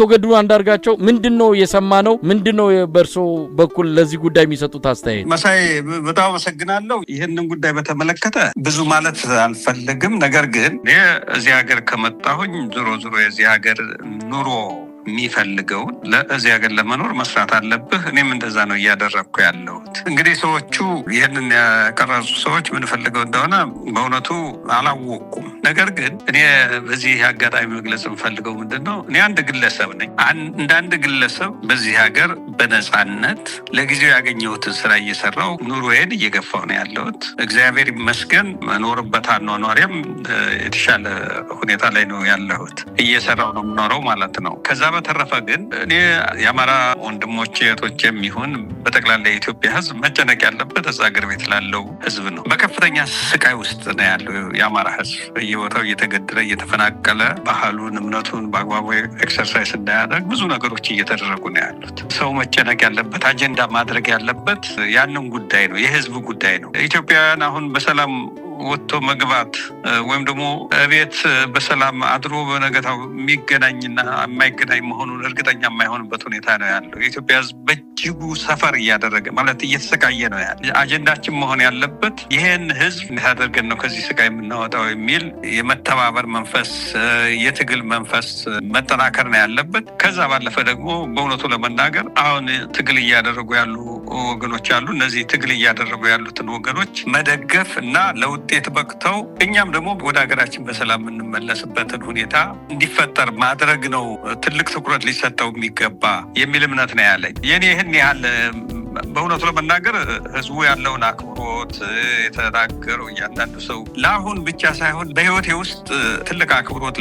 አቶ ገዱ አንዳርጋቸው ምንድነው የሰማነው ምንድነው በርሶ በኩል ለዚህ ጉዳይ የሚሰጡት አስተያየት? መሳይ በጣም አመሰግናለሁ። ይሄንን ጉዳይ በተመለከተ ብዙ ማለት አልፈልግም። ነገር ግን እዚህ ሀገር ከመጣሁኝ ዞሮ የዚህ ሀገር ኑሮ የሚፈልገው ለዚህ ሀገር ለመኖር መስራት አለብህ። እኔም እንደዛ ነው እያደረግኩ ያለሁት። እንግዲህ ሰዎቹ ይህንን ያቀረጹ ሰዎች ምን ፈልገው እንደሆነ በእውነቱ አላወቅኩም። ነገር ግን እኔ በዚህ አጋጣሚ መግለጽ የምፈልገው ምንድን ነው፣ እኔ አንድ ግለሰብ ነኝ። እንደ አንድ ግለሰብ በዚህ ሀገር በነፃነት ለጊዜው ያገኘሁትን ስራ እየሰራው ኑሮዬን እየገፋው ነው ያለሁት። እግዚአብሔር ይመስገን መኖርበት አኗኗሪም የተሻለ ሁኔታ ላይ ነው ያለሁት። እየሰራው ነው የምኖረው ማለት ነው። ከዛ በተረፈ ግን እኔ የአማራ ወንድሞቼ እህቶቼም ይሁን በጠቅላላ የኢትዮጵያ ሕዝብ መጨነቅ ያለበት እዛ ሀገር ቤት ላለው ሕዝብ ነው። በከፍተኛ ስቃይ ውስጥ ነው ያለው የአማራ ሕዝብ በየቦታው እየተገደለ እየተፈናቀለ ባህሉን እምነቱን በአግባቡ ኤክሰርሳይዝ እንዳያደርግ ብዙ ነገሮች እየተደረጉ ነው ያሉት። ሰው መጨነቅ ያለበት አጀንዳ ማድረግ ያለበት ያንን ጉዳይ ነው፣ የሕዝብ ጉዳይ ነው። ኢትዮጵያውያን አሁን በሰላም ወጥቶ መግባት ወይም ደግሞ ቤት በሰላም አድሮ በነገታው የሚገናኝና የማይገናኝ መሆኑን እርግጠኛ የማይሆንበት ሁኔታ ነው ያለው። የኢትዮጵያ ሕዝብ በእጅጉ ሰፈር እያደረገ ማለት እየተሰቃየ ነው ያለ። አጀንዳችን መሆን ያለበት ይህን ሕዝብ እንዲያደርገን ነው ከዚህ ስቃይ የምናወጣው የሚል የመተባበር መንፈስ፣ የትግል መንፈስ መጠናከር ነው ያለበት። ከዛ ባለፈ ደግሞ በእውነቱ ለመናገር አሁን ትግል እያደረጉ ያሉ ወገኖች አሉ። እነዚህ ትግል እያደረጉ ያሉትን ወገኖች መደገፍ እና ለውጤት በቅተው እኛም ደግሞ ወደ ሀገራችን በሰላም የምንመለስበትን ሁኔታ እንዲፈጠር ማድረግ ነው ትልቅ ትኩረት ሊሰጠው የሚገባ የሚል እምነት ነው ያለኝ። የኔ ይህን ያህል በእውነቱ ለመናገር ህዝቡ ያለውን አክብሮት የተናገረው እያንዳንዱ ሰው ለአሁን ብቻ ሳይሆን በህይወቴ ውስጥ ትልቅ አክብሮት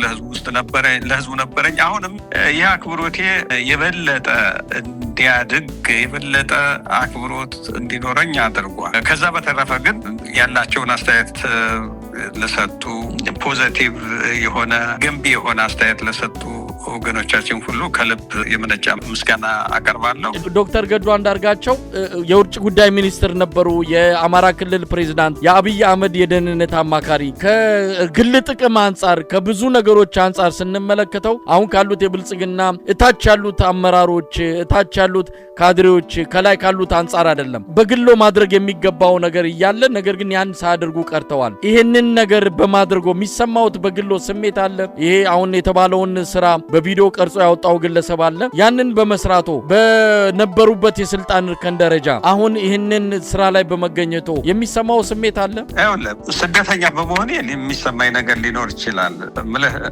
ለህዝቡ ነበረኝ። አሁንም ይህ አክብሮቴ የበለጠ እንዲያድግ የበለጠ አክብሮት እንዲኖረኝ አድርጓል። ከዛ በተረፈ ግን ያላቸውን አስተያየት ለሰጡ ፖዘቲቭ የሆነ ገንቢ የሆነ አስተያየት ለሰጡ ወገኖቻችን ሁሉ ከልብ የመነጫ ምስጋና አቀርባለሁ። ዶክተር ገዱ አንዳርጋቸው የውጭ ጉዳይ ሚኒስትር ነበሩ፣ የአማራ ክልል ፕሬዝዳንት፣ የአብይ አህመድ የደህንነት አማካሪ። ከግል ጥቅም አንጻር ከብዙ ነገሮች አንጻር ስንመለከተው አሁን ካሉት የብልጽግና እታች ያሉት አመራሮች እታች ያሉት ካድሬዎች ከላይ ካሉት አንጻር አይደለም በግሎ ማድረግ የሚገባው ነገር እያለ ነገር ግን ያን ሳያደርጉ ቀርተዋል። ይሄንን ነገር በማድረጉ የሚሰማውት በግሎ ስሜት አለ። ይሄ አሁን የተባለውን ስራ በቪዲዮ ቀርጾ ያወጣው ግለሰብ አለ። ያንን በመስራቱ በነበሩበት የስልጣን እርከን ደረጃ አሁን ይሄንን ስራ ላይ በመገኘቱ የሚሰማው ስሜት አለ። ስደተኛ በመሆኔ የሚሰማኝ ነገር ሊኖር ይችላል።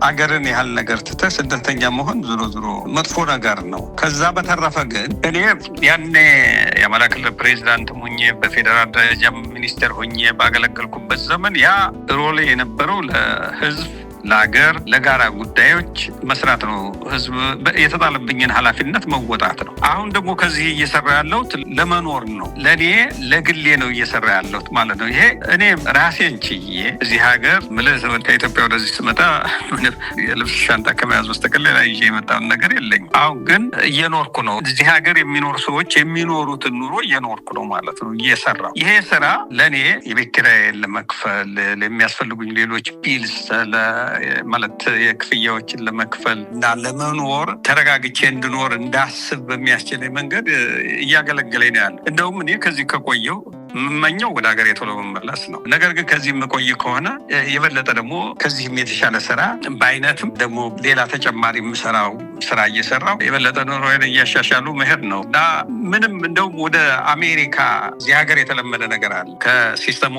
አገርን ያህል ነገር ትተህ ስደተኛ መሆን ዞሮ መጥፎ ነገር ነው። ከዛ በተረፈ ግን እኔ ያኔ የአማራ ክልል ፕሬዚዳንት ሆኜ በፌዴራል ደረጃ ሚኒስቴር ሆኜ ባገለገልኩበት ዘመን ያ ሮሌ የነበረው ለህዝብ ለሀገር ለጋራ ጉዳዮች መስራት ነው። ህዝብ የተጣለብኝን ኃላፊነት መወጣት ነው። አሁን ደግሞ ከዚህ እየሰራ ያለሁት ለመኖር ነው። ለኔ ለግሌ ነው እየሰራ ያለሁት ማለት ነው። ይሄ እኔ ራሴን ችዬ እዚህ ሀገር ከኢትዮጵያ ወደዚህ ስመጣ የልብስ ሻንጣ ከመያዝ በስተቀር ሌላ ይዤ የመጣውን ነገር የለኝም። አሁን ግን እየኖርኩ ነው። እዚህ ሀገር የሚኖሩ ሰዎች የሚኖሩትን ኑሮ እየኖርኩ ነው ማለት ነው እየሰራው። ይሄ ስራ ለኔ የቤት ኪራይን ለመክፈል የሚያስፈልጉኝ ሌሎች ቢልስ ማለት የክፍያዎችን ለመክፈል እና ለመኖር ተረጋግቼ እንድኖር እንዳስብ በሚያስችለኝ መንገድ እያገለገለኝ ነው ያለ። እንደውም እኔ ከዚህ ከቆየው የምመኘው ወደ ሀገር ቶሎ መመለስ ነው። ነገር ግን ከዚህ የምቆይ ከሆነ የበለጠ ደግሞ ከዚህም የተሻለ ስራ በአይነትም ደግሞ ሌላ ተጨማሪ የምሰራው ስራ እየሰራው የበለጠ ኑሮዬን እያሻሻሉ መሄድ ነው እና ምንም እንደውም ወደ አሜሪካ እዚህ ሀገር የተለመደ ነገር አለ። ከሲስተሙ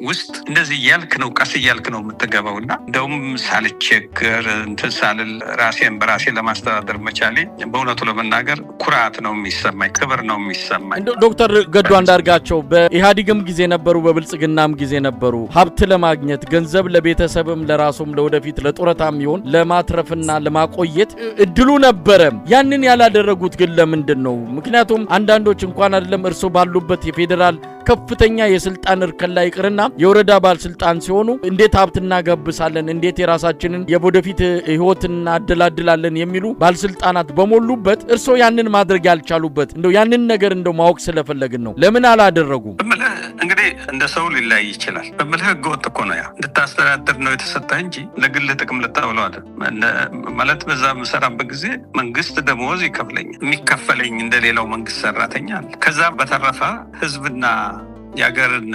ውስጥ እንደዚህ እያልክ ነው ቀስ እያልክ ነው የምትገባው እና እንደውም ሳልቸገር እንትን ሳልል ራሴን በራሴ ለማስተዳደር መቻሌ በእውነቱ ለመናገር ኩራት ነው የሚሰማኝ፣ ክብር ነው የሚሰማኝ። ዶክተር ገዱ አንዳርጋቸው ኢህአዲግም ጊዜ ነበሩ፣ በብልጽግናም ጊዜ ነበሩ። ሀብት ለማግኘት ገንዘብ ለቤተሰብም ለራሱም ለወደፊት ለጡረታም ይሁን ለማትረፍና ለማቆየት እድሉ ነበረ። ያንን ያላደረጉት ግን ለምንድን ነው? ምክንያቱም አንዳንዶች እንኳን አይደለም እርሶ ባሉበት የፌደራል ከፍተኛ የስልጣን እርከን ላይ ይቅርና የወረዳ ባለስልጣን ሲሆኑ እንዴት ሀብት እናገብሳለን፣ እንዴት የራሳችንን የወደፊት ህይወት እናደላድላለን የሚሉ ባለስልጣናት በሞሉበት እርሶ ያንን ማድረግ ያልቻሉበት እንደው ያንን ነገር እንደው ማወቅ ስለፈለግን ነው። ለምን አላደረጉም? እንግዲህ እንደ ሰው ሊለያይ ይችላል። በምልህ ህገወጥ እኮ ነው። ያ እንድታስተዳድር ነው የተሰጠህ እንጂ ለግል ጥቅም ልታውለው አይደል። ማለት በዛ የምሰራበት ጊዜ መንግስት ደሞዝ ይከፍለኛል። የሚከፈለኝ እንደሌላው መንግስት ሰራተኛ አለ። ከዛ በተረፈ ህዝብና የሀገርን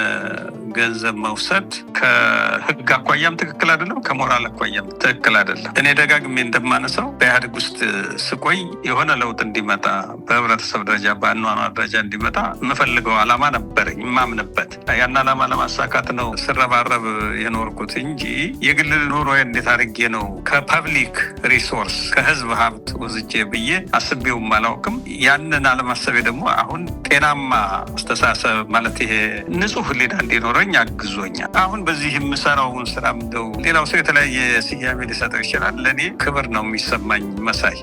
ገንዘብ መውሰድ ከህግ አኳያም ትክክል አይደለም፣ ከሞራል አኳያም ትክክል አይደለም። እኔ ደጋግሜ እንደማነሳው በኢህአዴግ ውስጥ ስቆይ የሆነ ለውጥ እንዲመጣ በህብረተሰብ ደረጃ በአኗኗር ደረጃ እንዲመጣ የምፈልገው ዓላማ ነበረኝ፣ የማምንበት። ያን ዓላማ ለማሳካት ነው ስረባረብ የኖርኩት እንጂ የግል ኑሮ እንዴት አድርጌ ነው ከፐብሊክ ሪሶርስ ከህዝብ ሀብት ወዝጄ ብዬ አስቤውም አላውቅም። ያንን አለማሰቤ ደግሞ አሁን ጤናማ አስተሳሰብ ማለት ይሄ ንጹህ ህሊና እንዲኖረኝ አግዞኛል። አሁን በዚህ የምሰራውን ስራ እንደው ሌላው ሰው የተለያየ ስያሜ ሊሰጠው ይችላል። ለእኔ ክብር ነው የሚሰማኝ መሳይ።